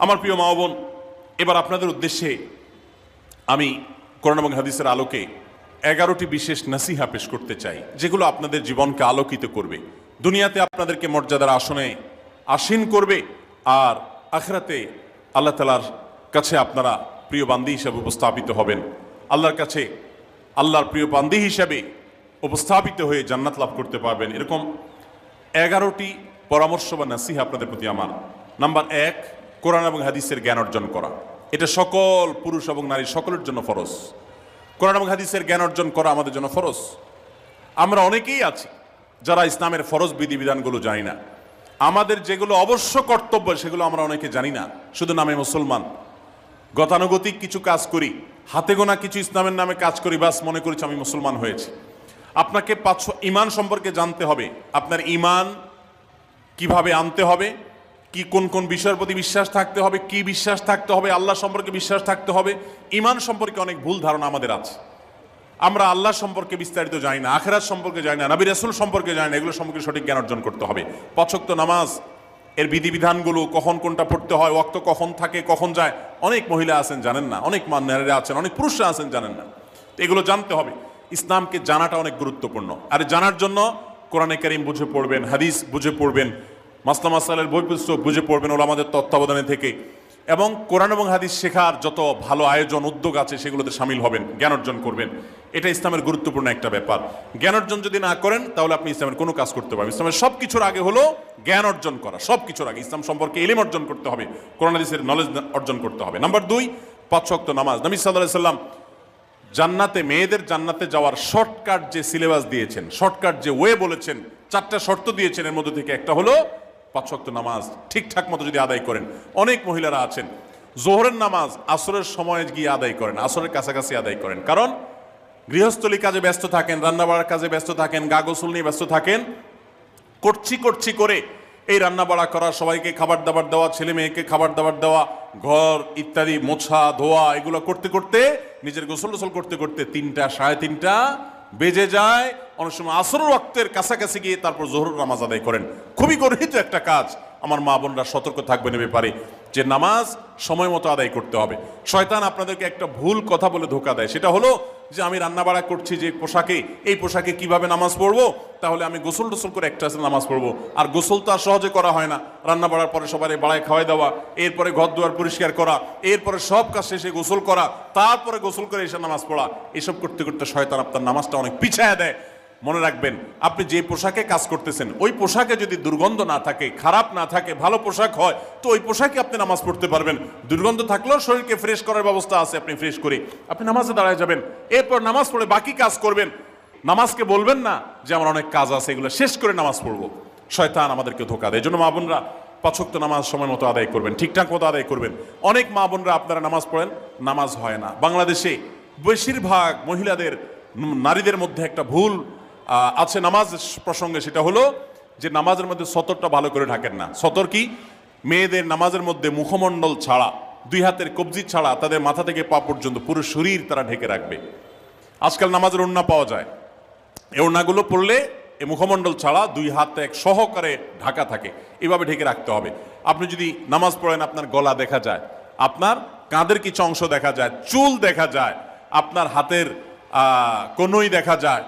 আমার প্রিয় মা ও বোন, এবার আপনাদের উদ্দেশ্যে আমি কোরআন এবং হাদিসের আলোকে 11টি বিশেষ নাসিহা পেশ করতে চাই, যেগুলো আপনাদের জীবনকে আলোকিত করবে, দুনিয়াতে আপনাদেরকে মর্যাদার আসনে আসীন করবে, আর আখিরাতে আল্লাহ তাআলার কাছে আপনারা প্রিয় বান্দী হিসাবে উপস্থাপিত হবেন। আল্লাহর কাছে আল্লাহর প্রিয় বান্দী হিসাবে উপস্থাপিত হয়ে জান্নাত লাভ করতে পারবেন। এরকম 11টি পরামর্শ বা নাসিহা আপনাদের প্রতি আমার। নাম্বার 1, কোরআন এবং হাদিসের জ্ঞান অর্জন করা। এটা সকল পুরুষ এবং নারী সকলের জন্য ফরজ। কোরআন এবং হাদিসের জ্ঞান অর্জন করা আমাদের জন্য ফরজ। আমরা অনেকেই আছি যারা ইসলামের ফরজ বিধিবিধানগুলো জানি না। আমাদের যেগুলো অবশ্য কর্তব্য সেগুলো আমরা অনেকে জানি না, শুধু নামে মুসলমান। গতানুগতিক কিছু কাজ করি, হাতে গোনা কিছু ইসলামের নামে কাজ করি, বাস মনে করেছি আমি মুসলমান হয়েছি। আপনাকে ঈমান সম্পর্কে জানতে হবে। আপনার ঈমান কিভাবে আনতে হবে, কি কোন কোন বিষয়ের প্রতি বিশ্বাস থাকতে হবে, কি বিশ্বাস থাকতে হবে, আল্লাহ সম্পর্কে বিশ্বাস থাকতে হবে। ঈমান সম্পর্কে অনেক ভুল ধারণা আমাদের আছে। আমরা আল্লাহ সম্পর্কে বিস্তারিত জানি না, আখিরাত সম্পর্কে জানি না, নবী রাসূল সম্পর্কে জানি না। এগুলো সম্পর্কে সঠিক জ্ঞান অর্জন করতে হবে। 5 ওয়াক্ত নামাজ এর বিধিবিধানগুলো, কখন কোনটা পড়তে হয়, ওয়াক্ত কখন থাকে কখন যায়, অনেক মহিলা আছেন জানেন না, অনেক নারীরা আছেন, অনেক পুরুষরা আছেন জানেন না। এগুলো জানতে হবে। ইসলামকে জানাটা অনেক গুরুত্বপূর্ণ। আর জানার জন্য কোরআনে কারীম বুঝে পড়বেন, হাদিস বুঝে পড়বেন, মাসলা মাসাইলের বই পুস্তক বুঝে পড়বেন ওলামাদের তত্ত্বাবধানে থেকে, এবং কোরআন এবং হাদিস শেখার যত ভালো আয়োজন উদ্যোগ আছে সেগুলোতে শামিল হবেন, জ্ঞান অর্জন করবেন। এটা ইসলামের গুরুত্বপূর্ণ একটা ব্যাপার। জ্ঞান অর্জন যদি না করেন তাহলে আপনি ইসলামের কোনো কাজ করতে পারবেন। ইসলামের সব কিছুর আগে হলো জ্ঞান অর্জন করা। সব কিছুর আগে ইসলাম সম্পর্কে ইলম অর্জন করতে হবে, কোরআন হাদিসের নলেজ অর্জন করতে হবে। নাম্বার 2, 5 ওয়াক্ত নামাজ। নবী সাল্লাল্লাহু আলাইহি সাল্লাম জান্নাতে, মেয়েদের জান্নাতে যাওয়ার শর্টকাট যে সিলেবাস দিয়েছেন, শর্টকাট যে ওয়ে বলেছেন, 4টা শর্ত দিয়েছেন। এর মধ্যে থেকে একটা হলো 5 ওয়াক্ত নামাজ ঠিকঠাক মতো যদি আদায় করেন। অনেক মহিলারা আছেন জোহরের নামাজ আসরের সময় গিয়ে আদায় করেন, আসরের কাছাকাছি আদায় করেন, কারণ গৃহস্থলী কাজে ব্যস্ত থাকেন, রান্নাবাড়ার কাজে ব্যস্ত থাকেন, গা গোসল নিয়ে ব্যস্ত থাকেন। করছি করে এই রান্নাবাড়া করা, সবাইকে খাবার দাবার দেওয়া, ছেলে মেয়েকে খাবার দাবার দেওয়া, ঘর ইত্যাদি মোছা ধোয়া, এগুলো করতে করতে, নিজের গোসল টোসল করতে করতে 3টা 3:30 বেজে যায়। অনেক সময় আসরের ওয়াক্তের কাছাকাছি গিয়ে তারপর জোহরের নামাজ আদায় করেন। খুবই গর্হিত একটা কাজ। আমার মা বোনরা সতর্ক থাকবেন এ ব্যাপারে, যে নামাজ সময় মতো আদায় করতে হবে। শয়তান আপনাদেরকে একটা ভুল কথা বলে ধোঁকা দেয়, সেটা হলো যে আমি রান্নাবাড়া করছি যে পোশাকে, এই পোশাকে কিভাবে নামাজ পড়বো, তাহলে আমি গোসল টোসল করে একটা নামাজ পড়বো। আর গোসল তো আর সহজে করা হয় না। রান্নাবাড়ার পরে সবাই বাড়ায় খাওয়াই দেওয়া, এরপরে ঘর দুয়ার পরিষ্কার করা, এরপরে সব কাজ শেষে গোসল করা, তারপরে গোসল করে এসে নামাজ পড়া, এসব করতে করতে শয়তান আপনার নামাজটা অনেক পিছায়া দেয়। মনে রাখবেন, আপনি যে পোশাকে কাজ করতেছেন ওই পোশাকে যদি দুর্গন্ধ না থাকে, খারাপ না থাকে, ভালো পোশাক হয়, তো ওই পোশাকে আপনি নামাজ পড়তে পারবেন। দুর্গন্ধ থাকলেও শরীরকে ফ্রেশ করার ব্যবস্থা আছে, আপনি ফ্রেশ করে আপনি নামাজে দাঁড়ায় যাবেন, এরপর নামাজ পড়ে বাকি কাজ করবেন। নামাজকে বলবেন না যে আমার অনেক কাজ আছে, এগুলো শেষ করে নামাজ পড়বো। শয়তান আমাদেরকে ধোঁকা দেয়। এই জন্য মা বোনরা 5 ওয়াক্ত নামাজ সময় মতো আদায় করবেন, ঠিকঠাক মতো আদায় করবেন। অনেক মা বোনরা আপনারা নামাজ পড়েন, নামাজ হয় না। বাংলাদেশে বেশিরভাগ মহিলাদের, নারীদের মধ্যে একটা ভুল আছে নামাজ প্রসঙ্গে, সেটা হলো যে নামাজের মধ্যে সতরটা ভালো করে ঢাকেন না। সতর কি? মেয়েদের নামাজের মধ্যে মুখমণ্ডল ছাড়া, 2 হাতের কবজি ছাড়া তাদের মাথা থেকে পা পর্যন্ত পুরো শরীর তারা ঢেকে রাখবে। আজকাল নামাজের ওড়না পাওয়া যায়, এই ওড়নাগুলো পড়লে এই মুখমণ্ডল ছাড়া 2 হাত এক সহকারে ঢাকা থাকে, এভাবে ঢেকে রাখতে হবে। আপনি যদি নামাজ পড়েন আপনার গলা দেখা যায়, আপনার কাঁধের কিছু অংশ দেখা যায়, চুল দেখা যায়, আপনার হাতের কনুই দেখা যায়,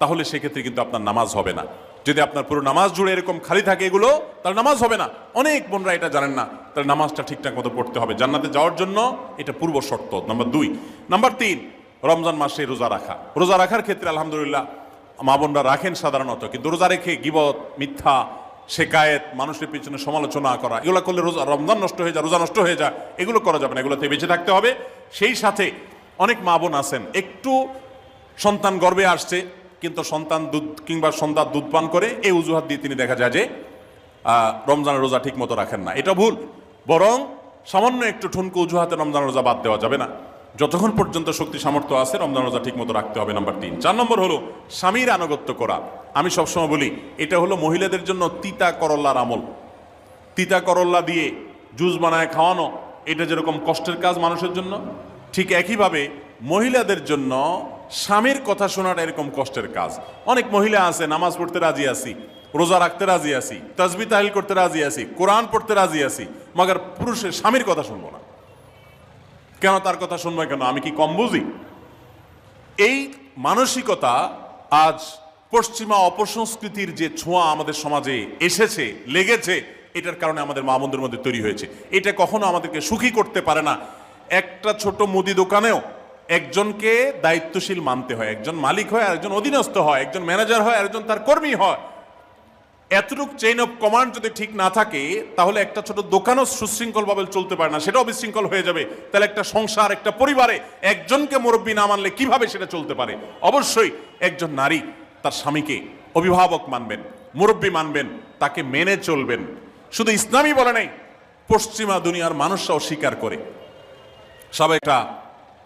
তাহলে সেক্ষেত্রে কিন্তু আপনার নামাজ হবে না। যদি আপনার পুরো নামাজ জুড়ে এরকম খালি থাকে এগুলো, তাহলে নামাজ হবে না। অনেক বোনরা এটা জানেন না, তাহলে নামাজটা ঠিকঠাক মতো পড়তে হবে। জান্নাতে যাওয়ার জন্য এটা পূর্ব শর্ত। নাম্বার 2। নাম্বার 3, রমজান মাসে রোজা রাখা। রোজা রাখার ক্ষেত্রে আলহামদুলিল্লাহ মা বোনরা রাখেন সাধারণত, কিন্তু রোজা রেখে গীবত, মিথ্যা, শেকায়েত, মানুষের পিছনে সমালোচনা করা, এগুলো করলে রমজান নষ্ট হয়ে যায়, রোজা নষ্ট হয়ে যায়। এগুলো করা যাবে না, এগুলোতে বেঁচে থাকতে হবে। সেই সাথে অনেক মা বোন আছেন একটু সন্তান গর্ভে আসছে, কিন্তু সন্তান দুধ কিংবা সন্তান দুধ পান করে, এই অজুহাত দিয়ে তিনি দেখা যায় যে রমজানের রোজা ঠিক মতো রাখেন না। এটা ভুল। বরং সামান্য একটু ঠুনকো অজুহাতে রমজানের রোজা বাদ দেওয়া যাবে না। যতক্ষণ পর্যন্ত শক্তি সামর্থ্য আছে রমজান রোজা ঠিক মতো রাখতে হবে। নাম্বার 3। 4 নম্বর হলো স্বামীর আনুগত্য করা। আমি সবসময় বলি এটা হলো মহিলাদের জন্য তিতা করল্লার আমল। তিতা করল্লা দিয়ে জুস বানায় খাওয়ানো, এটা যেরকম কষ্টের কাজ মানুষের জন্য, ঠিক একইভাবে মহিলাদের জন্য স্বামীর কথা শোনাটা এরকম কষ্টের কাজ। অনেক মহিলা আছে নামাজ পড়তে রাজি আছি, রোজা রাখতে রাজি আছি, তাসবিহ তাহলিল করতে রাজি আছি, কোরআন পড়তে রাজি আছি, মগর পুরুষের স্বামীর কথা শুনবো না। কেন তার কথা শুনবো কেন? আমি কি কম বুঝি? এই মানসিকতা আজ পশ্চিমা অপসংস্কৃতির যে ছোঁয়া আমাদের সমাজে এসেছে, লেগেছে, এটার কারণে আমাদের মা বোনদের মধ্যে তৈরি হয়েছে। এটা কখনো আমাদেরকে সুখী করতে পারে না। একটা ছোট মুদি দোকানেও একজনকে দায়িত্বশীল মানতে হয়, একজন মালিক হয়, আরেকজন অধীনস্থ হয়, একজন ম্যানেজার হয়, আরেকজন তার কর্মী হয়। এতটুক চেইন অফ কমান্ড যদি ঠিক না থাকে, তাহলে একটা ছোট দোকানও সুশৃঙ্খলভাবে চলতে পারে না, সেটাও বিশৃঙ্খল হয়ে যাবে। তাহলে একটা সংসার, একটা পরিবারে একজনকে মুরব্বী না মানলে কিভাবে সেটা চলতে পারে? অবশ্যই একজন নারী তার স্বামীকে অভিভাবক মানবেন, মুরব্বী মানবেন, তাকে মেনে চলবেন। শুধু ইসলামই বলে নাই, পশ্চিমা দুনিয়ার মানুষরাও স্বীকার করে। সব একটা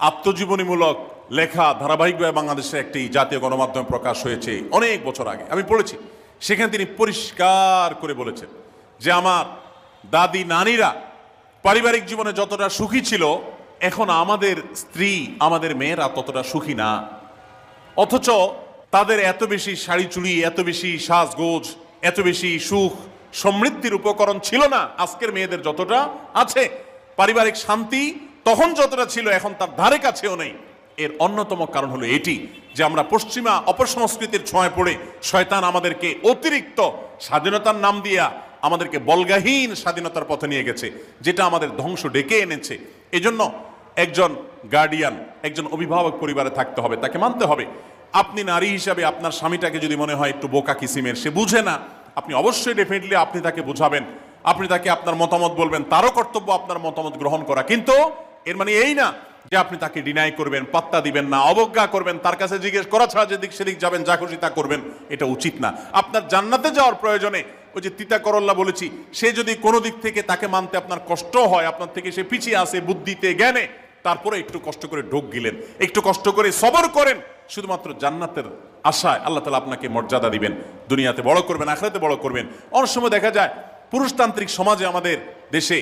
আত্মজীবনীমূলক লেখা ধারাবাহিকভাবে বাংলাদেশে একটি জাতীয় গণমাধ্যমে প্রকাশ হয়েছে অনেক বছর আগে, আমি পড়েছি। সেখানে তিনি পরিষ্কার করে বলেছেন যে আমার দাদি নানীরা পারিবারিক জীবনে যতটা সুখী ছিল, এখন আমাদের স্ত্রী, আমাদের মেয়েরা ততটা সুখী না। অথচ তাদের এত বেশি শাড়ি চুড়ি, এত বেশি সাজগোজ, এত বেশি সুখ সমৃদ্ধির উপকরণ ছিল না আজকের মেয়েদের যতটা আছে। পারিবারিক শান্তি তখন যতটা ছিল, এখন তার ধারে কাছেও নেই। এর অন্যতম কারণ হলো এটি যে আমরা পশ্চিমা অপসংস্কৃতির ছোঁয়ায় পড়ে শয়তান আমাদেরকে অতিরিক্ত স্বাধীনতার নাম দিয়া আমাদেরকে বলগাহীন স্বাধীনতার পথে নিয়ে গেছে, যেটা আমাদের ধ্বংস ডেকে এনেছে। এজন্য একজন গার্ডিয়ান, একজন অভিভাবক পরিবারে থাকতে হবে, তাকে মানতে হবে। আপনি নারী হিসাবে আপনার স্বামীটাকে যদি মনে হয় একটু বোকা কিসিমের, সে বুঝে না, আপনি অবশ্যই ডেফিনেটলি আপনি তাকে বুঝাবেন, আপনি তাকে আপনার মতামত বলবেন, তারও কর্তব্য আপনার মতামত গ্রহণ করা। কিন্তু এর মানে এই না যে আপনি তাকে ডিনাই করবেন, পাত্তা দিবেন না, অবজ্ঞা করবেন, তার কাছে জিজ্ঞেস করা ছাড়া যেদিক সেদিক যাবেন, যা খুশি তা করবেন, এটা উচিত না। আপনার জান্নাতে যাওয়ার প্রয়োজনে ওই যে তিতা করল্লা বলেছি, সে যদি কোনো দিক থেকে তাকে মানতে আপনার কষ্ট হয়, আপনার থেকে সে পিছিয়ে আসে বুদ্ধিতে জ্ঞানে, তারপরে একটু কষ্ট করে ঢোক গিলেন, একটু কষ্ট করে সবর করেন, শুধুমাত্র জান্নাতের আশায় আল্লাহ তাআলা আপনাকে মর্যাদা দিবেন, দুনিয়াতে বড় করবেন, আখিরাতে বড় করবেন। অনেক সময় দেখা যায় পুরুষতান্ত্রিক সমাজে আমাদের দেশে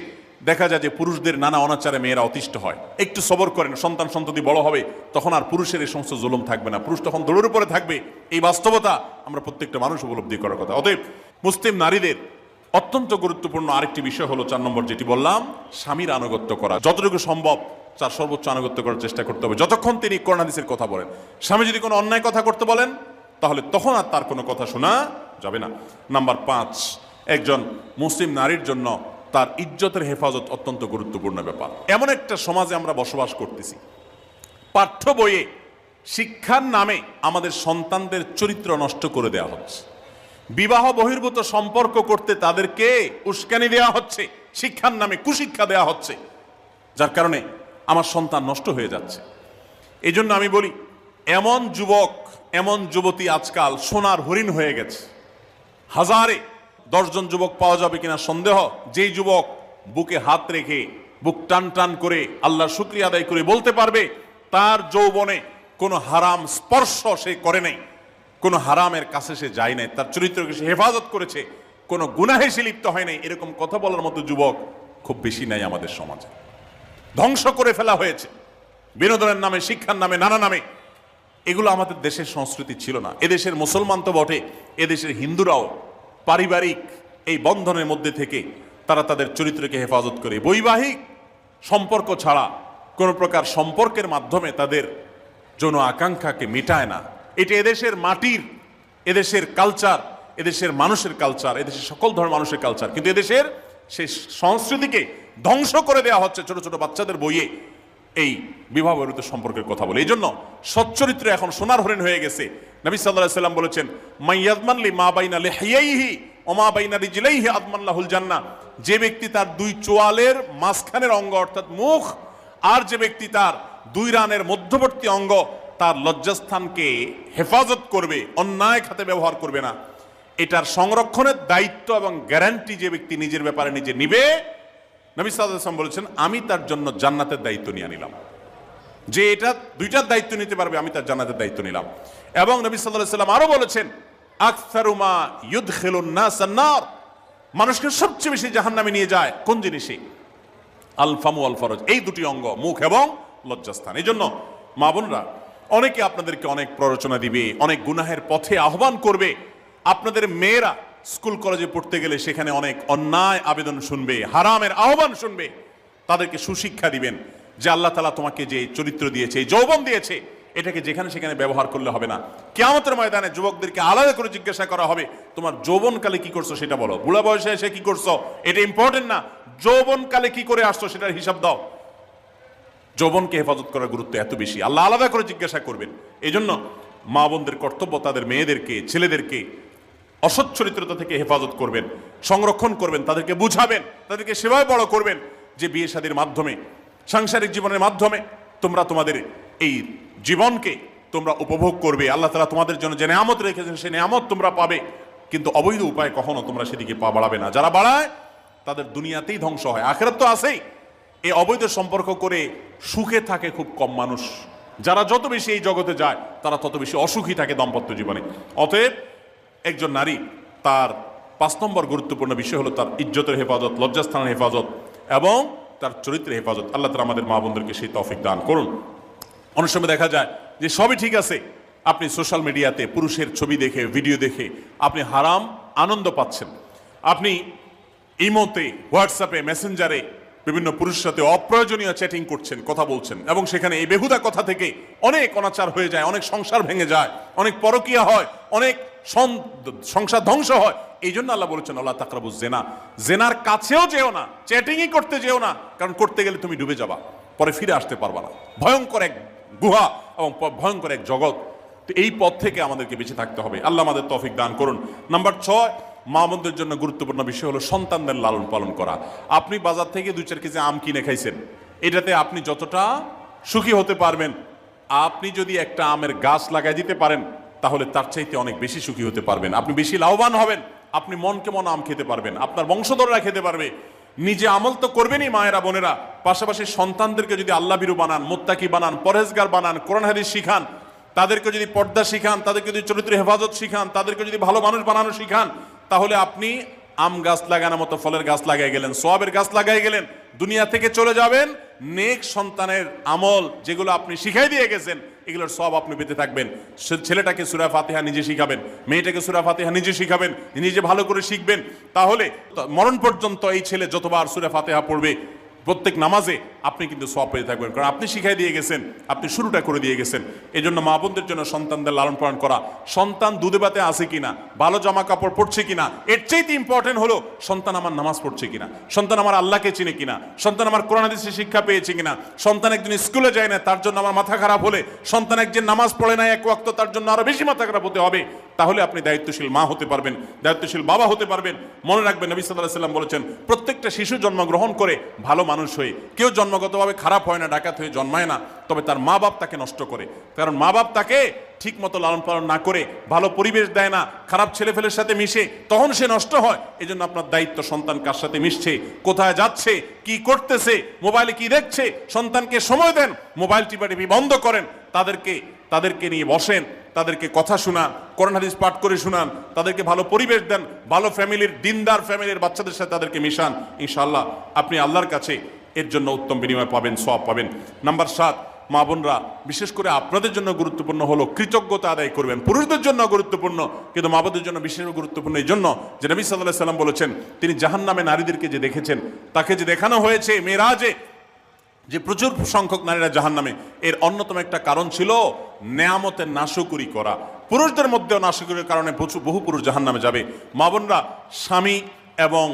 দেখা যায় যে পুরুষদের নানা অনাচারে মেয়েরা অতিষ্ঠ হয়। একটু সবর করেন, সন্তান সন্ততি বড় হবে, তখন আর পুরুষের এই সমস্ত জুলুম থাকবে না, পুরুষ তখন দৌড়ের উপরে থাকবে। এই বাস্তবতা আমরা প্রত্যেকটা মানুষ উপলব্ধি করার কথা। অতএব মুসলিম নারীদের অত্যন্ত গুরুত্বপূর্ণ আরেকটি বিষয় হলো 4 নম্বর যেটি বললাম, স্বামীর আনুগত্য করা। যতটুকু সম্ভব তার সর্বোচ্চ আনুগত্য করার চেষ্টা করতে হবে, যতক্ষণ তিনি কোরআন হাদিসের কথা বলেন। স্বামী যদি কোনো অন্যায় কথা করতে বলেন, তাহলে তখন আর তার কোনো কথা শোনা যাবে না। নাম্বার 5, একজন মুসলিম নারীর জন্য তার ইজ্জতের হেফাজত অত্যন্ত গুরুত্বপূর্ণ ব্যাপার। এমন একটা সমাজে আমরা বসবাস করতেছি, পাঠ্য বইয়ে শিক্ষার নামে আমাদের সন্তানদের চরিত্র নষ্ট করে দেওয়া হচ্ছে, বিবাহ বহির্ভূত সম্পর্ক করতে তাদেরকে উস্কানি দেওয়া হচ্ছে, শিক্ষার নামে কুশিক্ষা দেওয়া হচ্ছে, যার কারণে আমার সন্তান নষ্ট হয়ে যাচ্ছে। এই জন্য আমি বলি, এমন যুবক, এমন যুবতী আজকাল সোনার হরিণ হয়ে গেছে। হাজারে 10 জন যুবক পাওয়া যাবে কিনা সন্দেহ, যেই যুবক বুকে হাত রেখে বুক টান টান করে আল্লাহর শুকরিয়া আদায় করে বলতে পারবে তার যৌবনে কোনো হারাম স্পর্শ সে করে নাই, কোনো হারামের কাছে সে যায় নাই, তার চরিত্রকে সে হেফাজত করেছে, কোনো গুনাহে সে লিপ্ত হয় নাই, এরকম কথা বলার মতো যুবক খুব বেশি নাই আমাদের সমাজে। ধ্বংস করে ফেলা হয়েছে বিনোদনের নামে, শিক্ষার নামে, নানা নামে। এগুলো আমাদের দেশের সংস্কৃতি ছিল না। এদেশের মুসলমান তো বটে, এদেশের হিন্দুরাও পারিবারিক এই বন্ধনের মধ্যে থেকে তারা তাদের চরিত্রকে হেফাজত করে বৈবাহিক সম্পর্ক ছাড়া কোনো প্রকার সম্পর্কের মাধ্যমে তাদের যৌন আকাঙ্ক্ষাকে মেটায় না। এটা এদেশের মাটির, এদেশের কালচার, এদেশের মানুষের কালচার, এদেশের সকল ধরনের মানুষের কালচার, কিন্তু এদেশের সেই সংস্কৃতিকে ধ্বংস করে দেওয়া হচ্ছে ছোট ছোট বাচ্চাদের বইয়ে এই বিবাহ বহির্ভূত সম্পর্কের কথা বলে। এই জন্য সচ্চরিত্র এখন সোনার হরিণ হয়ে গেছে। নবী সাল্লাল্লাহু আলাইহি সাল্লাম বলেছেন, মাইয়াজমান লি মা বাইনা লিহিয়াইহি ওয়া মা বাইনা রিজলাইহি আদমান লাহুল জান্নাহ। যে ব্যক্তি তার 2 চোয়ালের মাঝখানের অঙ্গ অর্থাৎ মুখ, আর যে ব্যক্তি তার 2 রানের মধ্যবর্তী অঙ্গ, তার লজ্জাস্থানকে হেফাজত করবে, অন্যায় খাতে ব্যবহার করবে না, এটার সংরক্ষণের দায়িত্ব এবং গ্যারান্টি যে ব্যক্তি নিজের ব্যাপারে নিজে নিবে, নবী সাল্লাল্লাহু আলাইহি ওয়াসাল্লাম বলেছেন, আমি তার জন্য জান্নাতের দায়িত্ব নিয়ে নিলাম। যে এটা 2টার দায়িত্ব নিতে পারবে, আমি তার জান্নাতের দায়িত্ব নিলাম। এবং নবী সাল্লাল্লাহু আলাইহি ওয়াসাল্লাম আরো বলেছেন, আকসারু মা ইউদখিলুন নাস আন-নার, মানুষকে সবচেয়ে বেশি জাহান্নামে নিয়ে যায় কোন জিনিসে? আল ফামু আল ফরজ, এই 2টি অঙ্গ, মুখ এবং লজ্জাস্থান। এই জন্য মা বোনরা, অনেকে আপনাদেরকে অনেক প্ররোচনা দিবে, অনেক গুনাহের পথে আহ্বান করবে। আপনাদের মেয়েরা স্কুল কলেজে পড়তে গেলে সেখানে অনেক অন্যায় আবেদন শুনবে, হারামের আহ্বান শুনবে, তাদেরকে সুশিক্ষা দিবেন যে আল্লাহ তাআলা তোমাকে যে চরিত্র দিয়েছে, এই যৌবন দিয়েছে, এটাকে যেখানে সেখানে ব্যবহার করলে হবে না। কিয়ামতের ময়দানে যুবকদেরকে আলাদা করে জিজ্ঞাসা করা হবে, তোমার যৌবনকালে কি করছো সেটা বলো, বুড়া বয়সে এসে কি করছো এটা ইম্পর্টেন্ট না, যৌবনকালে কি করে আসছো সেটার হিসাব দাও। যৌবনকে হেফাজত করার গুরুত্ব এত বেশি, আল্লাহ আলাদা করে জিজ্ঞাসা করবেন। এই জন্য মা বোনদের কর্তব্য তাদের মেয়েদেরকে, ছেলেদেরকে অসৎ চরিত্রতা থেকে হেফাজত করবেন, সংরক্ষণ করবেন, তাদেরকে বুঝাবেন, তাদেরকে সেভাবে বড় করবেন যে বিয়ে শাদীর মাধ্যমে, সাংসারিক জীবনের মাধ্যমে তোমরা তোমাদের এই জীবনকে তোমরা উপভোগ করবে। আল্লাহ তাআলা তোমাদের জন্য যে নেয়ামত রেখেছেন সেই নেয়ামত তোমরা পাবে, কিন্তু অবৈধ উপায়ে কখনো তোমরা সেদিকে পা বাড়াবে না। যারা বাড়ায় তাদের দুনিয়াতেই ধ্বংস হয়, আখিরাত তো আছেই। এই অবৈধ সম্পর্ক করে সুখে থাকে খুব কম মানুষ। যারা যত বেশি এই জগতে যায় তারা তত বেশি অসুখী থাকে দাম্পত্য জীবনে। অতএব একজন নারী তার 5 নম্বর গুরুত্বপূর্ণ বিষয় হলো তার ইজ্জতের হেফাজত, লজ্জাস্থানের হেফাজত এবং তার চরিত্রের হেফাজত। আল্লাহ তাআলা আমাদের মা বোনদেরকে সেই তৌফিক দান করুন। অনেক সময় দেখা যায় যে সবই ঠিক আছে, আপনি সোশ্যাল মিডিয়াতে পুরুষের ছবি দেখে, ভিডিও দেখে আপনি হারাম আনন্দ পাচ্ছেন, আপনি ইমোতে, হোয়াটসঅ্যাপে, মেসেঞ্জারে বিভিন্ন পুরুষের সাথে অপ্রয়োজনীয় চ্যাটিং করছেন, কথা বলছেন, এবং সেখানে এই বেহুদা কথা থেকে অনেক অনাচার হয়ে যায়, অনেক সংসার ভেঙে যায়, অনেক পরকীয়া হয়, অনেক সংসার ধ্বংস হয়। এই জন্য আল্লাহ বলেছেন আল্লাহ তাকরাবুজ জেনা, জেনার কাছেও যেও না, চ্যাটিংই করতে যেও না, কারণ করতে গেলে তুমি ডুবে যাবা, পরে ফিরে আসতে পারবা না। ভয়ঙ্কর এক গুহা এবং ভয়ঙ্কর এক জগৎ। তো এই পথ থেকে আমাদেরকে বেঁচে থাকতে হবে। আল্লাহ আমাদের তৌফিক দান করুন। নাম্বার 6, মা বোনদের জন্য গুরুত্বপূর্ণ বিষয় হলো সন্তানদের লালন পালন করা। আপনি বাজার থেকে 2-4 কেজি আম কিনে খাইছেন, এটাতে আপনি যতটা সুখী হতে পারবেন, আপনি যদি একটা আমের গাছ লাগাই দিতে পারেন তাহলে তার চাইতে অনেক বেশি সুখী হতে পারবেন, আপনি বেশি লাভবান হবেন, আপনি মনকে মন আম খেতে পারবেন, আপনার বংশধররা খেতে পারবে। নিজে আমল তো করবেনই মায়েরা, বোনেরা, পাশাপাশি সন্তানদেরকে যদি আল্লাহ ভীরু বানান, মুত্তাকি বানান, পরহেজগার বানান, কোরআন হাদিস শিখান, তাদেরকে যদি পর্দা শিখান, তাদেরকে যদি চরিত্র হেফাজত শিখান, তাদেরকে যদি ভালো মানুষ বানানো শিখান, তাহলে আপনি আম গাছ লাগানোর মতো ফলের গাছ লাগাই গেলেন, সওয়াবের গাছ লাগাই গেলেন, দুনিয়া থেকে চলে যাবেন। নেক সন্তানের আমল যেগুলো আপনি শিখাই দিয়ে গেছেন, এগুলোর সব আপনি পেতে থাকবেন। ছেলেটাকে সূরা ফাতিহা নিজে শিখাবেন, মেয়েটাকে সূরা ফাতিহা নিজে শিখাবেন, নিজে ভালো করে শিখবেন, তাহলে মরণ পর্যন্ত এই ছেলে যতবার সূরা ফাতিহা পড়বে প্রত্যেক নামাজে আপনি কিন্তু সওয়াব পেয়ে থাকবেন, কারণ আপনি শিখাই দিয়ে গেছেন, আপনি শুরুটা করে দিয়ে গেছেন। এই জন্য মা বোনদের জন্য সন্তানদের লালন পালন করা, সন্তান দুধে ভাতে আছে কিনা, ভালো জামা কাপড় পরছে কিনা, এর চাইতে ইম্পর্টেন্ট হলো সন্তান আমার নামাজ পড়ছে কিনা, সন্তান আমার আল্লাহকে চিনে কিনা, সন্তান আমার কোরআন হাদিসের শিক্ষা পেয়েছে কিনা, সন্তান একজন স্কুলে যায় না তার জন্য আমার মাথা খারাপ হলে, সন্তান একজন নামাজ পড়ে না এক ওয়াক্ত তার জন্য আরো বেশি মাথা খারাপ হতে হবে। তাহলে আপনি দায়িত্বশীল মা হতে পারবেন, দায়িত্বশীল বাবা হতে পারবেন। মনে রাখবেন নবী সাল্লাল্লাহু আলাইহি ওয়াসাল্লাম বলেছেন, প্রত্যেকটা শিশু জন্মগ্রহণ করে ভালো মানুষ হয়ে, কেউ জন্মগতভাবে খারাপ হয় না, ডাকাত হয়ে জন্মায় না, তবে তার মা বাপ তাকে নষ্ট করে। কারণ মা বাপ তাকে ঠিক মতো লালন পালন না করে, ভালো পরিবেশ দেয় না, খারাপ ছেলেফেলের সাথে মিশে, তখন সে নষ্ট হয়। এই জন্য আপনার দায়িত্ব সন্তান কার সাথে মিশছে, কোথায় যাচ্ছে, কি করতেছে, মোবাইলে কি দেখছে, সন্তানকে সময় দেন, মোবাইল টিপাটিপি বন্ধ করেন, তাদেরকে নিয়ে বসেন, তাদেরকে কথা শোনান, কোরআন হাদিস পাঠ করে শোনান, তাদেরকে ভালো পরিবেশ দেন, ভালো ফ্যামিলির, দিনদার ফ্যামিলির বাচ্চাদের সাথে তাদেরকে মিশান। ইনশাআল্লাহ আপনি আল্লাহর কাছে এর জন্য উত্তম বিনিময় পাবেন, সওয়াব পাবেন। নাম্বার 7, মা বোনরা বিশেষ করে আপনাদের জন্য গুরুত্বপূর্ণ হলো কৃতজ্ঞতা আদায় করবেন। পুরুষদের জন্য গুরুত্বপূর্ণ, কিন্তু মা বোনদের জন্য বিশেষ গুরুত্বপূর্ণ এই জন্য যে নবী সাল্লাল্লাহু আলাইহি ওয়াসাল্লাম বলেছেন, তিনি জাহান্নামে নারীদেরকে যে দেখেছেন, তাকে যে দেখানো হয়েছে মেরাজে, যে প্রচুর সংখ্যক নারীরা জাহান্নামে, এর অন্যতম একটা কারণ ছিল নেয়ামতের নাশকরি করা। পুরুষদের মধ্যেও নাশকরির কারণে বহু পুরুষ জাহান্নামে যাবে। মা বোনরা স্বামী এবং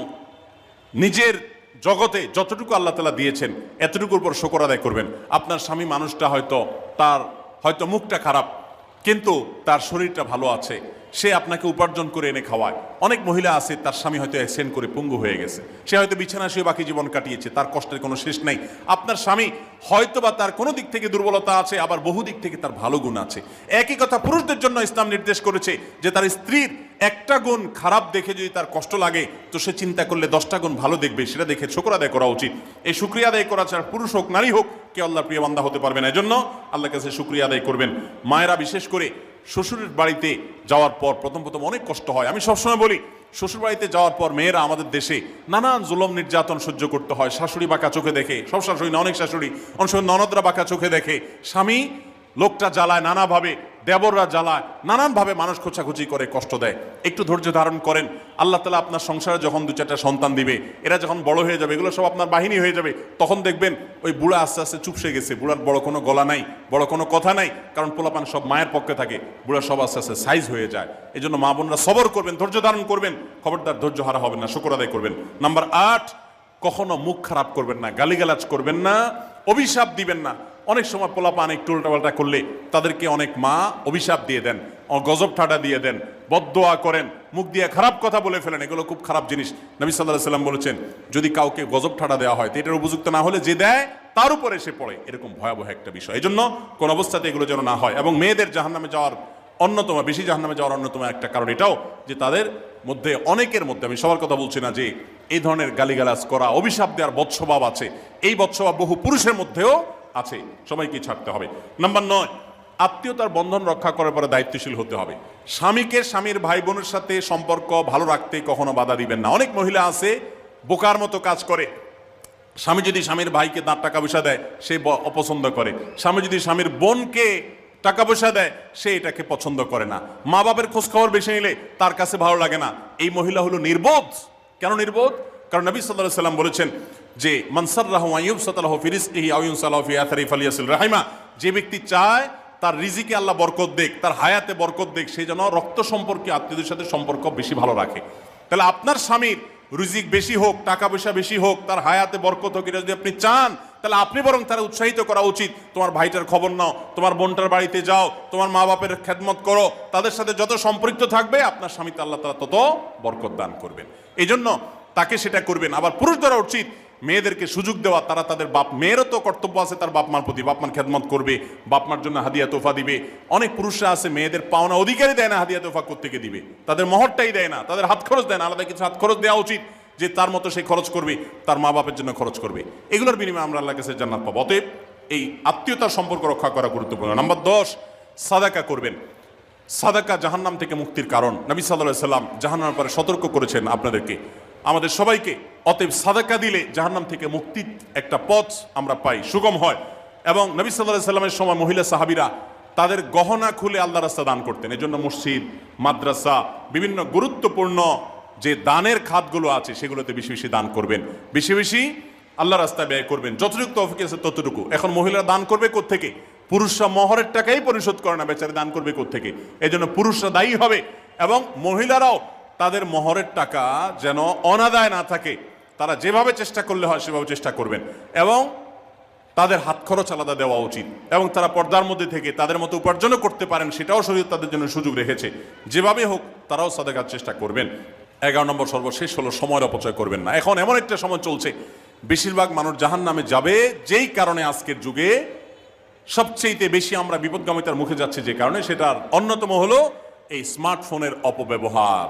নিজের জগতে যতটুকু আল্লাহ তাআলা দিয়েছেন এতটুকুর উপর শুকর আদায় করবেন। আপনার স্বামী মানুষটা হয়তো মুখটা খারাপ, কিন্তু তার শরীরটা ভালো আছে, সে আপনাকে উপার্জন করে এনে খাওয়ায়। অনেক মহিলা আছে তার স্বামী হয়তো অ্যাক্সিডেন্ট করে পঙ্গু হয়ে গেছে, সে হয়তো বিছানা শুয়ে বাকি জীবন কাটিয়েছে, তার কষ্টের কোনো শেষ নাই। আপনার স্বামী হয়তো বা তার কোনো দিক থেকে দুর্বলতা আছে, আবার বহু দিক থেকে তার ভালো গুণ আছে। একই কথা পুরুষদের জন্য ইসলাম নির্দেশ করেছে যে তার স্ত্রীর একটা গুণ খারাপ দেখে যদি তার কষ্ট লাগে, তো সে চিন্তা করলে 10টা গুণ ভালো দেখবে, সেটা দেখে শুকর আদায় করা উচিত। এই শুকরিয়া আদায় করা ছাড়া পুরুষ হোক নারী হোক কে আল্লাহর প্রিয় বান্দা হতে পারবে না। এজন্য আল্লাহর কাছে শুকরিয়া আদায় করবেন। মায়েরা বিশেষ করে শ্বশুরের বাড়িতে যাওয়ার পর প্রথম অনেক কষ্ট হয়। আমি সবসময় বলি, শ্বশুর বাড়িতে যাওয়ার পর মেয়েরা আমাদের দেশে নানান জুলুম নির্যাতন সহ্য করতে হয়। শাশুড়ি বাঁকা চোখে দেখে, সব শাশুড়ি না, অনেক শাশুড়ি, অনেক সময় ননদরা বাঁকা চোখে দেখে, স্বামী লোকটা জ্বালায় নানাভাবে, দেবররা জ্বালায়, নানানভাবে মানুষ খোঁচাখুচি করে কষ্ট দেয়। একটু ধৈর্য ধারণ করেন, আল্লাহ তাআলা আপনার সংসারে যখন 2-4টা সন্তান দিবে, এরা যখন বড় হয়ে যাবে, এগুলো সব আপনার বাহিনী হয়ে যাবে, তখন দেখবেন ওই বুড়া আস্তে আস্তে চুপসে গেছে, বুড়ার বড় কোনো গলা নাই, বড় কোনো কথা নাই, কারণ পোলাপান সব মায়ের পক্ষে থাকে, বুড়া সব আস্তে আস্তে সাইজ হয়ে যায়। এই জন্য মা বোনরা সবর করবেন, ধৈর্য ধারণ করবেন, খবরদার ধৈর্য হারা হবেন না, শুকর আদায় করবেন। নাম্বার 8, কখনো মুখ খারাপ করবেন না, গালিগালাজ করবেন না, অভিশাপ দিবেন না। অনেক সময় পোলাপান একটু উল্টাপাল্টা করলে তাদেরকে অনেক মা অভিশাপ দিয়ে দেন, গজব ঠাডা দিয়ে দেন, বদদোয়া করেন, মুখ দিয়ে খারাপ কথা বলে ফেলেন। এগুলো খুব খারাপ জিনিস। নবী সাল্লাল্লাহু আলাইহি সাল্লাম বলেছেন, যদি কাউকে গজব ঠাডা দেওয়া হয় তো এটার উপযুক্ত না হলে যে দেয় তার উপরে এসে পড়ে, এরকম ভয়াবহ একটা বিষয়। এই জন্য কোন অবস্থাতে এগুলো যেন না হয়। এবং মেয়েদের জাহান্নামে যাওয়ার বেশি জাহান্নামে যাওয়ার অন্যতম একটা কারণ এটাও যে তাদের মধ্যে, অনেকের মধ্যে, আমি সবার কথা বলছি না, যে এই ধরনের গালিগালাজ করা, অভিশাপ দেওয়ার বদস্বভাব আছে। এই বদস্বভাব বহু পুরুষের মধ্যেও আছে, সবাইকে ছাড়তে হবে। নাম্বার 9, আত্মীয়তার বন্ধন রক্ষা করার পরে দায়িত্বশীল হতে হবে। স্বামীকে স্বামীর ভাই বোনের সাথে সম্পর্ক ভালো রাখতে কখনো বাধা দিবেন না। অনেক মহিলা আছে বোকার মতো কাজ করে। স্বামী যদি স্বামীর ভাইকে তার টাকা পয়সা দেয় সে অপছন্দ করে, স্বামী যদি স্বামীর বোনকে টাকা পয়সা দেয় সে এটাকে পছন্দ করে না, মা বাবার খোঁজ খবর বেশি নিলে তার কাছে ভালো লাগে না। এই মহিলা হলো নির্বোধ। কেন নির্বোধ? কারণ নবী সাল্লাল্লাহু আলাইহি সাল্লাম বলেছেন যে মান সাররাহু আন ইউবসাতালাহু ফি রিজকিহি আও ইউনসালাহু ফি আথারি ফালিয়াসিল রাহিমা, যে ব্যক্তি চায় তার রিজিকে আল্লাহ বরকত দেখ, তার হায়াতে বরকত দেখ, সে যেন রক্ত সম্পর্কে আত্মীয়দের সাথে সম্পর্ক বেশি ভালো রাখে। তাহলে আপনার স্বামীর রিজিক বেশি হোক, টাকা পয়সা বেশি হোক, তার হায়াতে বরকত হোক, এটা যদি আপনি চান তাহলে আপনি বরং তারা উৎসাহিত করা উচিত। তোমার ভাইটার খবর নাও, তোমার বোনটার বাড়িতে যাও, তোমার মা বাপের খেদমত করো, তাদের সাথে যত সম্পৃক্ত থাকবে আপনার স্বামীতে আল্লাহ তাআলা তত বরকত দান করবেন। এই জন্য তাকে সেটা করবেন। আবার পুরুষদেরও উচিত মেয়েদেরকে সুযোগ দেওয়া, তারা তাদের বাপ, মেয়েরও তো কর্তব্য আছে তার বাপ মার প্রতি, বাপ মার খেদমত করবে, বাপ মার জন্য হাদিয়া তোফা দিবে। অনেক পুরুষরা আছে মেয়েদের পাওনা অধিকারই দেয় না, হাদিয়া তোফা কোত্থেকে দিবে, তাদের মহরটাই দেয় না, তাদের হাত খরচ দেয় না। আলাদা কিছু হাত খরচ দেওয়া উচিত, যে তার মতো সে খরচ করবে, তার মা বাপের জন্য খরচ করবে। এগুলোর বিনিময়ে আমরা আল্লাহর কাছে জান্নাত পাবো। অতএব এই আত্মীয়তার সম্পর্ক রক্ষা করা গুরুত্বপূর্ণ। নাম্বার 10, সাদাকা করবেন। সাদাকা জাহান্নাম থেকে মুক্তির কারণ। নবী সাল্লাল্লাহু আলাইহি সাল্লাম জাহান্নামের পরে সতর্ক করেছেন আপনাদেরকে, আমাদের সবাইকে। অতএব সাদাকা দিলে জাহান্নাম থেকে মুক্তির একটা পথ আমরা পাই, সুগম হয়। এবং নবী সাল্লাল্লাহু আলাইহি সাল্লামের সময় মহিলা সাহাবীরা তাদের গহনা খুলে আল্লাহর রাস্তায় দান করতেন। এজন্য মসজিদ, মাদ্রাসা, বিভিন্ন গুরুত্বপূর্ণ যে দানের খাতগুলো আছে সেগুলোতে বেশি বেশি দান করবেন, বেশি বেশি আল্লাহর রাস্তায় ব্যয় করবেন, যতটুকু তৌফিক আছে ততটুকু। এখন মহিলারা দান করবে কোত্থেকে? পুরুষরা মহরের টাকাই পরিশোধ করে না, বেচারে দান করবে কোত্থেকে? এই জন্য পুরুষরা দায়ী হবে। এবং মহিলারাও তাদের মহরের টাকা যেন অনাদায় না থাকে, তারা যেভাবে চেষ্টা করলে হয় সেভাবে চেষ্টা করবেন। এবং তাদের হাত খরচ আলাদা দেওয়া উচিত, এবং তারা পর্দার মধ্যে থেকে তাদের মতো উপার্জনও করতে পারেন, সেটাও শরীয়ত তাদের জন্য সুযোগ রেখেছে। যেভাবে হোক তারাও সাদাকার চেষ্টা করবেন। 11 নম্বর সর্বশেষ হলো সময়ের অপচয় করবেন না। এখন এমন একটা সময় চলছে বেশিরভাগ মানুষ জাহান্নামে যাবে, যেই কারণে আজকের যুগে সবচেয়ে বেশি আমরা বিপদগামিতার মুখে যাচ্ছি, যে কারণে সেটার অন্যতম হলো এই স্মার্টফোনের অপব্যবহার।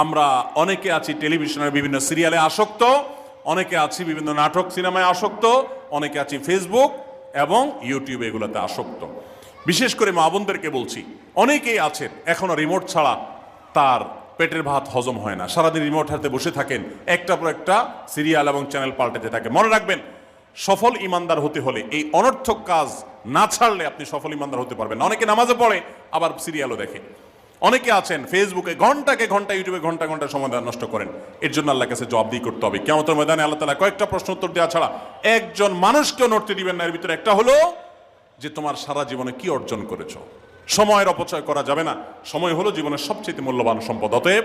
আমরা অনেকে আছি টেলিভিশনের বিভিন্ন সিরিয়ালে আসক্ত, অনেকে আছি বিভিন্ন নাটক সিনেমায় আসক্ত, অনেকে আছি ফেসবুক এবং ইউটিউবে এগুলোতে আসক্ত। বিশেষ করে মা বোনদেরকে বলছি, অনেকেই আছেন এখনো রিমোট ছাড়া তার পেটের ভাত হজম হয় না, সারাদিন রিমোট হাতে বসে থাকেন, একটা পর একটা সিরিয়াল এবং চ্যানেল পাল্টাতে থাকে। মনে রাখবেন, সফল ইমানদার হতে হলে এই অনর্থক কাজ না ছাড়লে আপনি সফল ইমানদার হতে পারবেন না। অনেকে নামাজে পড়ে আবার সিরিয়ালও দেখে, অনেকে আছেন ফেসবুকে ঘন্টাকে ঘন্টা, ইউটিউবে ঘন্টা ঘন্টা সময় নষ্ট করেন। এর জন্য আল্লাহর কাছে জবাবদিহি করতে হবে। কিয়ামতের ময়দানে আল্লাহ তাআলা কয়েকটা প্রশ্ন উত্তর দেওয়া ছাড়া একজন মানুষকেও নড়তে দিবেন না। এর ভিতরে একটা হলো যে তোমার সারা জীবনে কি অর্জন করেছো। সময়ের অপচয় করা যাবে না। সময় হলো জীবনের সবচেয়ে মূল্যবান সম্পদ। অতএব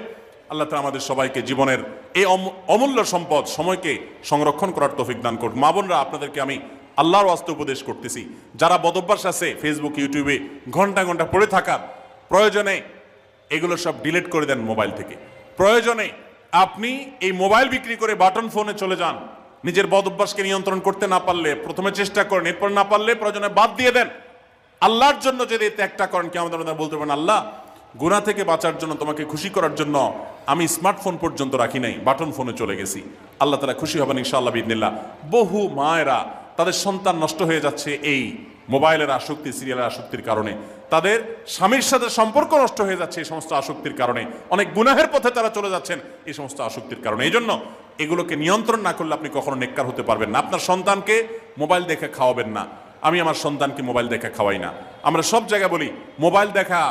আল্লাহ তাআলা আমাদের সবাইকে জীবনের এই অমূল্য সম্পদ সময়কে সংরক্ষণ করার তৌফিক দান করুন। মা বোনরা, আপনাদেরকে আমি আল্লাহর ওয়াস্তে উপদেশ করতেছি, যারা বদভ্যাস আছে ফেসবুক ইউটিউবে ঘন্টা ঘন্টা পড়ে থাকার, প্রয়োজনে এগুলো সব ডিলিট করে দেন মোবাইল থেকে। প্রয়োজনে আপনি এই মোবাইল বিক্রি করে বাটন ফোনে চলে যান। নিজের বদভ্যাসকে নিয়ন্ত্রণ করতে না পারলে প্রথমে চেষ্টা করেন, এরপর না পারলে প্রয়োজনে বাদ দিয়ে দেন। আল্লাহর জন্য যদি ত্যাগটা করেন, কিয়ামতের মধ্যে বলতে পারেন, আল্লাহ গুনাহ থেকে বাঁচার জন্য, তোমাকে খুশি করার জন্য আমি স্মার্টফোন পর্যন্ত রাখি নাই, বাটন ফোনে চলে গেছি। আল্লাহ তাআলা খুশি হবেন ইনশাআল্লাহ বিইذনিল্লাহ। বহু মায়েরা তাদের সন্তান নষ্ট হয়ে যাচ্ছে এই মোবাইলের আসক্তি, সিরিয়ালের আসক্তির কারণে। তাদের স্বামীর সাথে সম্পর্ক নষ্ট হয়ে যাচ্ছে এই সমস্ত আসক্তির কারণে। অনেক গুনাহের পথে তারা চলে যাচ্ছেন এই সমস্ত আসক্তির কারণে। এই জন্য এগুলোকে নিয়ন্ত্রণ না করলে আপনি কখনো নেককার হতে পারবেন না। আপনার সন্তানকে মোবাইল দেখে খাওয়াবেন না। আমি আমার সন্তানকে মোবাইল দেখে খাওয়াই না। আমরা সব জায়গায় বলি মোবাইল দেখা,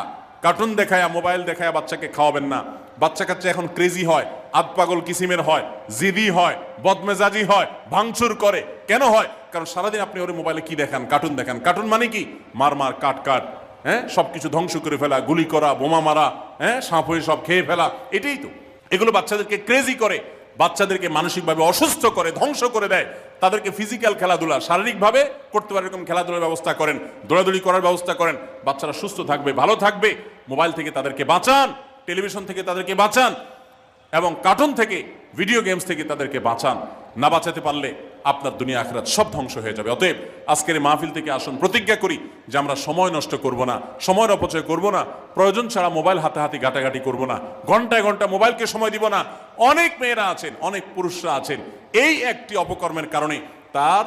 কার্টুন দেখায়, মোবাইল দেখায় বাচ্চাকে খাওয়াবেন না। বাচ্চা কাচ্চা এখন ক্রেজি হয়, আধপাগল কিসিমের হয়, জিদি হয়, বদমেজাজি হয়, ভাঙচুর করে। কেন হয়? কারণ সারাদিন আপনি ওর মোবাইলে কি দেখান? কার্টুন দেখান। কার্টুন মানে কি? মার মার, কাট কাট, হ্যাঁ, সবকিছু ধ্বংস করে ফেলা, গুলি করা, বোমা মারা, হ্যাঁ, সাপ হয়ে সব খেয়ে ফেলা, এটাই তো। এগুলো বাচ্চাদেরকে ক্রেজি করে, বাচ্চাদেরকে মানসিকভাবে অসুস্থ করে, ধ্বংস করে দেয়। তাদেরকে ফিজিক্যাল খেলাধুলা, শারীরিকভাবে করতে পারে এরকম খেলাধুলার ব্যবস্থা করেন, দৌড়াদৌড়ি করার ব্যবস্থা করেন। বাচ্চারা সুস্থ থাকবে, ভালো থাকবে। মোবাইল থেকে তাদেরকে বাঁচান, টেলিভিশন থেকে তাদেরকে বাঁচান, এবং কার্টুন থেকে, ভিডিও গেমস থেকে তাদেরকে বাঁচান। না বাঁচাতে পারলে আপনার দুনিয়া আখিরাত সব ধ্বংস হয়ে যাবে। অতএব আজকের এই মাহফিল থেকে আসুন, প্রতিজ্ঞা করি যে আমরা সময় নষ্ট করব না, সময়ের অপচয় করব না, প্রয়োজন ছাড়া মোবাইল হাতাহাতি ঘাটাঘাটি করব না, ঘন্টায় ঘন্টা মোবাইলকে সময় দিব না। অনেক মেয়েরা আছেন, অনেক পুরুষরা আছেন, এই একটি অপকর্মের কারণে তার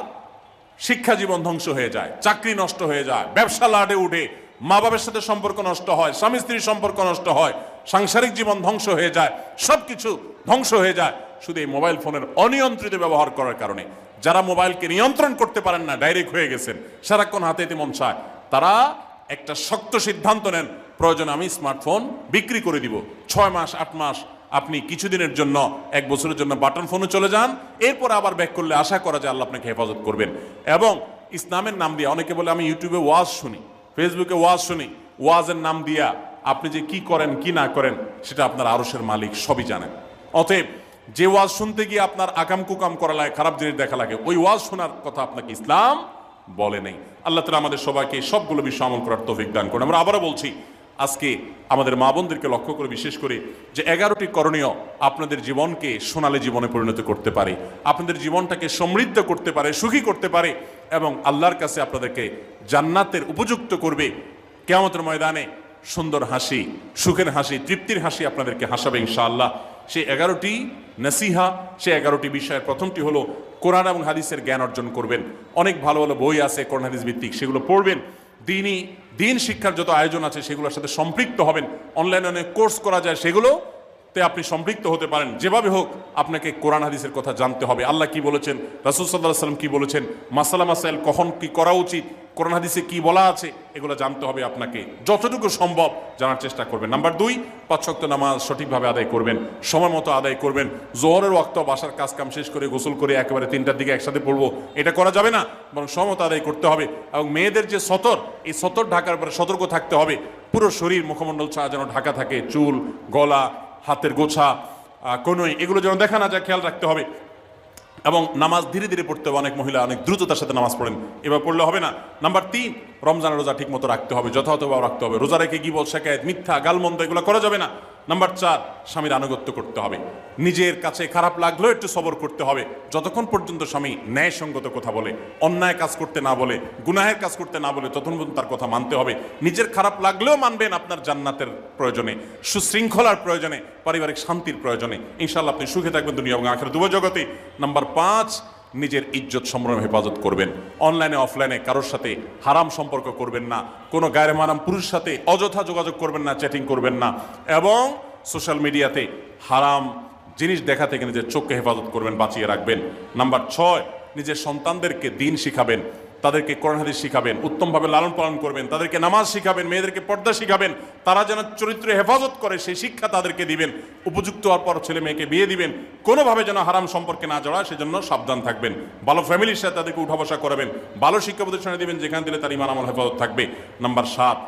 শিক্ষা জীবন ধ্বংস হয়ে যায়, চাকরি নষ্ট হয়ে যায়, ব্যবসা লাটে উঠে, মা বাবার সাথে সম্পর্ক নষ্ট হয়, স্বামী স্ত্রীর সম্পর্ক নষ্ট হয়, সাংসারিক জীবন ধ্বংস হয়ে যায়, সবকিছু ধ্বংস হয়ে যায় শুধু এই মোবাইল ফোনের অনিয়ন্ত্রিত ব্যবহার করার কারণে। যারা মোবাইলকে নিয়ন্ত্রণ করতে পারেন না, ডাইরেক্ট হয়ে গেছেন, সারাক্ষণ হাতে মন চায়, তারা একটা শক্ত সিদ্ধান্ত নেন, প্রয়োজন আমি স্মার্টফোন বিক্রি করে দিব। 6 মাস 8 মাস আপনি কিছুদিনের জন্য, 1 বছরের জন্য বাটন ফোনে চলে যান, এরপর আবার ব্যাক করলে আশা করা যায় আল্লাহ আপনাকে হেফাজত করবেন। এবং ইসলামের নাম দিয়ে, অনেকে বলে আমি ইউটিউবে ওয়াজ শুনি, ফেসবুকে ওয়াজ শুনি, ওয়াজের নাম দিয়া আপনি যে কি করেন কি না করেন সেটা আপনার আরশের মালিক সবই জানেন। অতএব যে ওয়াজ শুনতে গিয়ে আপনার আকাম কুকাম করা লাগে, খারাপ জিনিস দেখা লাগে, ওই ওয়াজ শোনার কথা আপনাকে ইসলাম বলে নেই। আল্লাহ তাআলা আমাদের সবাইকে সবগুলো বিষয় আমল করার তৌফিক দান করুন। আমরা আবারও বলছি, আজকে আমাদের মা বোনদেরকে লক্ষ্য করে বিশেষ করে যে 11টি করণীয় আপনাদের জীবনকে সোনালী জীবনে পরিণত করতে পারে, আপনাদের জীবনটাকে সমৃদ্ধ করতে পারে, সুখী করতে পারে, এবং আল্লাহর কাছে আপনাদেরকে জান্নাতের উপযুক্ত করবে। কিয়ামতের ময়দানে সুন্দর হাসি, সুখের হাসি, তৃপ্তির হাসি আপনাদেরকে হাসাবে ইনশাআল্লাহ। সেই 11টি নসিহা, সেই 11টি বিষয়ের প্রথমটি হলো কোরআন এবং হাদিসের জ্ঞান অর্জন করবেন। অনেক ভালো ভালো বই আছে কোরআন হাদিস ভিত্তিক, সেগুলো পড়বেন। দিন শিক্ষার যত আয়োজন আছে সেগুলোর সাথে সম্পৃক্ত হবেন। অনলাইনে অনেক কোর্স করা যায়, সেগুলোতে আপনি সম্পৃক্ত হতে পারেন। যেভাবে হোক আপনাকে কোরআন হাদিসের কথা জানতে হবে। আল্লাহ কি বলেছেন, রাসূল সাল্লাল্লাহু আলাইহি ওয়াসাল্লাম কি বলেছেন, মাসালা মাসাইল কখন কি করা উচিত, কোরআন হাদিসে কি বলা আছে, এগুলো জানতে হবে আপনাকে। যতটুকু সম্ভব জানার চেষ্টা করবেন। নাম্বার 2, 5 ওয়াক্ত নামাজ সঠিকভাবে আদায় করবেন, সময় মতো আদায় করবেন। জোহরের ওয়াক্ত বাসার কাজ কাম শেষ করে গোসল করে একেবারে 3টার দিকে একসাথে পড়বো, এটা করা যাবে না, বরং সময় মতো আদায় করতে হবে। এবং মেয়েদের যে সতর, এই সতর ঢাকার পরে সতর্ক থাকতে হবে। পুরো শরীর মুখমণ্ডল ছাড়া যেন ঢাকা থাকে, চুল, গলা, হাতের গোছা, কনুই, এগুলো যেন দেখা না যায়, খেয়াল রাখতে হবে। এবং নামাজ ধীরে ধীরে পড়তে হবে। অনেক মহিলা অনেক দ্রুততার সাথে নামাজ পড়েন, এবার পড়লে হবে না। নাম্বার 3, রমজানের রোজা ঠিক মতো রাখতে হবে, যথাযথভাবে রাখতে হবে। রোজা রেখে গীবত, শিকায়েত, মিথ্যা, গালমন্দ এগুলো করা যাবে না। নাম্বার 4, স্বামীর আনুগত্য করতে হবে। নিজের কাছে খারাপ লাগলেও একটু সবর করতে হবে, যতক্ষণ পর্যন্ত স্বামী ন্যায়সঙ্গত কথা বলে, অন্যায় কাজ করতে না বলে, গুনাহের কাজ করতে না বলে, ততক্ষণ পর্যন্ত তার কথা মানতে হবে। নিজের খারাপ লাগলেও মানবেন, আপনার জান্নাতের প্রয়োজনে, সুশৃঙ্খলার প্রয়োজনে, পারিবারিক শান্তির প্রয়োজনে। ইনশাআল্লাহ আপনি সুখে থাকবেন দুনিয়া এবং আখিরাত উভয় জগতে। নাম্বার 5, নিজের ইজ্জত সম্ভ্রম হেফাজত করবেন। অনলাইনে অফলাইনে কারোর সাথে হারাম সম্পর্ক করবেন না, কোনো গায়রে মারাম পুরুষ সাথে অযথা যোগাযোগ করবেন না, চ্যাটিং করবেন না, এবং সোশ্যাল মিডিয়াতে হারাম জিনিস দেখা থেকে নিজের চোখকে হেফাজত করবেন, বাঁচিয়ে রাখবেন। নাম্বার 6, নিজের সন্তানদেরকে দিন শিখাবেন, তাদেরকে কোরআন হাদিস শিখাবেন, উত্তমভাবে লালন পালন করবেন, তাদেরকে নামাজ শিখাবেন, মেয়েদেরকে পর্দা শিখাবেন, তারা যেন চরিত্রে হেফাজত করে সেই শিক্ষা তাদেরকে দিবেন। উপযুক্ত হওয়ার পর ছেলে মেয়েকে বিয়ে দিবেন, কোনোভাবে যেন হারাম সম্পর্কে না জড়ায় সেজন্য সাবধান থাকবেন। ভালো ফ্যামিলির সাথে তাদেরকে উঠা বসা করাবেন, ভালো শিক্ষা প্রতিষ্ঠানে দিবেন যেখানে দিলে তার ইমান আমল হেফাজত থাকবে। নাম্বার 7,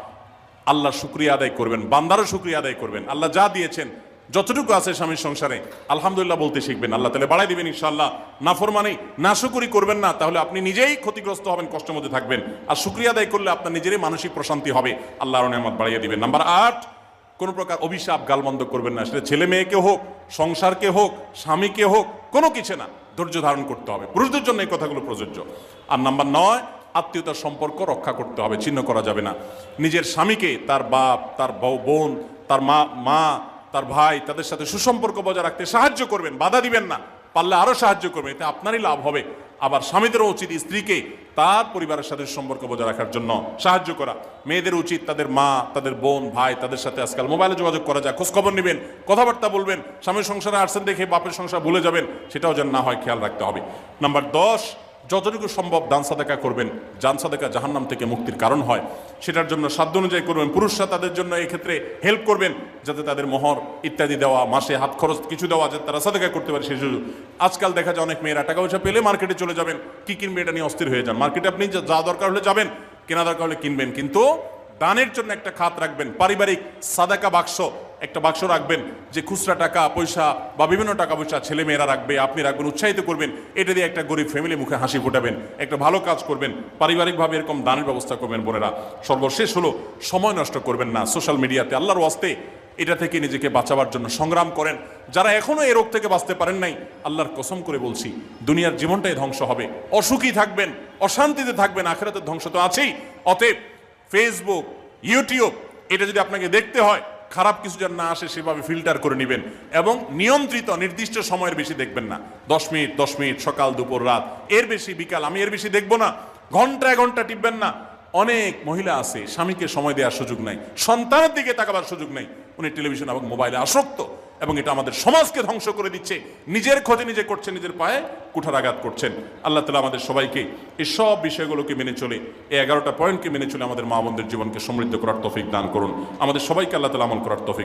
আল্লাহর শুকরিয়া আদায় করবেন, বান্দারও শুকরিয়া আদায় করবেন। আল্লাহ যা দিয়েছেন, যতটুকু আছে স্বামীর সংসারে, আলহামদুলিল্লাহ বলতে শিখবেন, আল্লাহ তাআলা বাড়াই দিবেন ইনশাআল্লাহ। নাফরমানি, নাশুকরি করবেন না, তাহলে আপনি নিজেই ক্ষতিগ্রস্ত হবেন, কষ্টের মধ্যে থাকবেন। আর শুকরিয়া আদায় করলে আপনার নিজেরই মানসিক প্রশান্তি হবে, আল্লাহর নিয়ামত বাড়িয়ে দিবেন। নাম্বার 8, কোনো প্রকার অভিশাপ গালমন্দ করবেন না, সেটা ছেলে মেয়েকে হোক, সংসারকে হোক, স্বামীকে হোক, কোনো কিছু না, ধৈর্য ধারণ করতে হবে। পুরুষদের জন্য এই কথাগুলো প্রযোজ্য। আর নাম্বার 9, আত্মীয়তার সম্পর্ক রক্ষা করতে হবে, ছিন্ন করা যাবে না। নিজের স্বামীকে তার বাপ, তার বোন, তার মা, তার ভাই, তাদের সাথে সুসম্পর্ক বজায় রাখতে সাহায্য করবেন, বাধা দিবেন না, পারলে আরো সাহায্য করবেন, এতে আপনারই লাভ হবে। আবার স্বামীদেরও উচিত স্ত্রীকে তার পরিবারের সাথে সম্পর্ক বজায় রাখার জন্য সাহায্য করা। মেয়েদের উচিত তাদের মা, তাদের বোন, ভাই, তাদের সাথে আজকাল মোবাইলে যোগাযোগ করা যায়, খোঁজখবর নেবেন, কথাবার্তা বলবেন। স্বামীর সংসারে আসছেন দেখে বাপের সংসার ভুলে যাবেন, সেটাও যেন না হয়, খেয়াল রাখতে হবে। নাম্বার 10, যতটুকু সম্ভব দান সাদাকা করবেন, জান সাদাকা জাহান্নাম থেকে মুক্তির কারণ হয়, সেটার জন্য সাধ্য অনুযায়ী করবেন। পুরুষরা তাদের জন্য এক্ষেত্রে হেল্প করবেন, যাতে তাদের মোহর ইত্যাদি দেওয়া, মাসে হাত খরচ কিছু দেওয়া, যাতে তারা সাদাকা করতে পারে সেই সুযোগ। আজকাল দেখা যায় অনেক মেয়েরা টাকা পয়সা পেলে মার্কেটে চলে যাবেন, কি কিনবে এটা নিয়ে অস্থির হয়ে যান। মার্কেটে আপনি যা দরকার হলে যাবেন, কেনা দরকার হলে কিনবেন, কিন্তু দানের জন্য একটা খাত রাখবেন। পারিবারিক সাদাকা বাক্স, একটা বাক্স রাখবেন, যে খুচরা টাকা পয়সা বা বিভিন্ন টাকা পয়সা ছেলে মেয়েরা রাখবে, আপনি রাখবেন, উৎসাহিত করবেন। এটা দিয়ে একটা গরিব ফ্যামিলি মুখে হাসি ফোটাবেন, একটা ভালো কাজ করবেন, পারিবারিকভাবে এরকম দানের ব্যবস্থা করবেন। বোনেরা, সর্বশেষ হলো সময় নষ্ট করবেন না সোশ্যাল মিডিয়াতে। আল্লাহর ওয়াস্তে এটা থেকে নিজেকে বাঁচাবার জন্য সংগ্রাম করেন। যারা এখনো এই রোগ থেকে বাঁচতে পারেন নাই, আল্লাহর কসম করে বলছি, দুনিয়ার জীবনটাই ধ্বংস হবে, অসুখী থাকবেন, অশান্তিতে থাকবেন, আখিরাতের ধ্বংস তো আছেই। অতএব ফেসবুক, ইউটিউব, এটা যদি আপনাকে দেখতে হয়, খারাপ কিছু যেন না আসে সেভাবে ফিল্টার করে নেবেন, এবং নিয়ন্ত্রিত নির্দিষ্ট সময়ের বেশি দেখবেন না। 10 মিনিট সকাল দুপুর রাত, এর বেশি বিকাল, আমি এর বেশি দেখবো না। ঘন্টায় ঘন্টা টিপবেন না। অনেক মহিলা আছে স্বামীকে সময় দেওয়ার সুযোগ নাই, সন্তানের দিকে তাকাবার সুযোগ নাই, উনি টেলিভিশন এবং মোবাইলে আসক্ত, এবং এটা আমাদের সমাজকে ধ্বংস করে দিচ্ছে। নিজের ক্ষতি নিজে করছেন, নিজের পায়ে কুঠারাঘাত করছেন। আল্লাহ তাআলা আমাদের সবাইকে এই সব বিষয়গুলোকে মেনে চলে, এই 11টা পয়েন্টকে মেনে চলে আমাদের মা বোনদের জীবনকে সমৃদ্ধ করার তৌফিক দান করুন। আমাদের সবাইকে আল্লাহ তাআলা আমল করার তৌফিক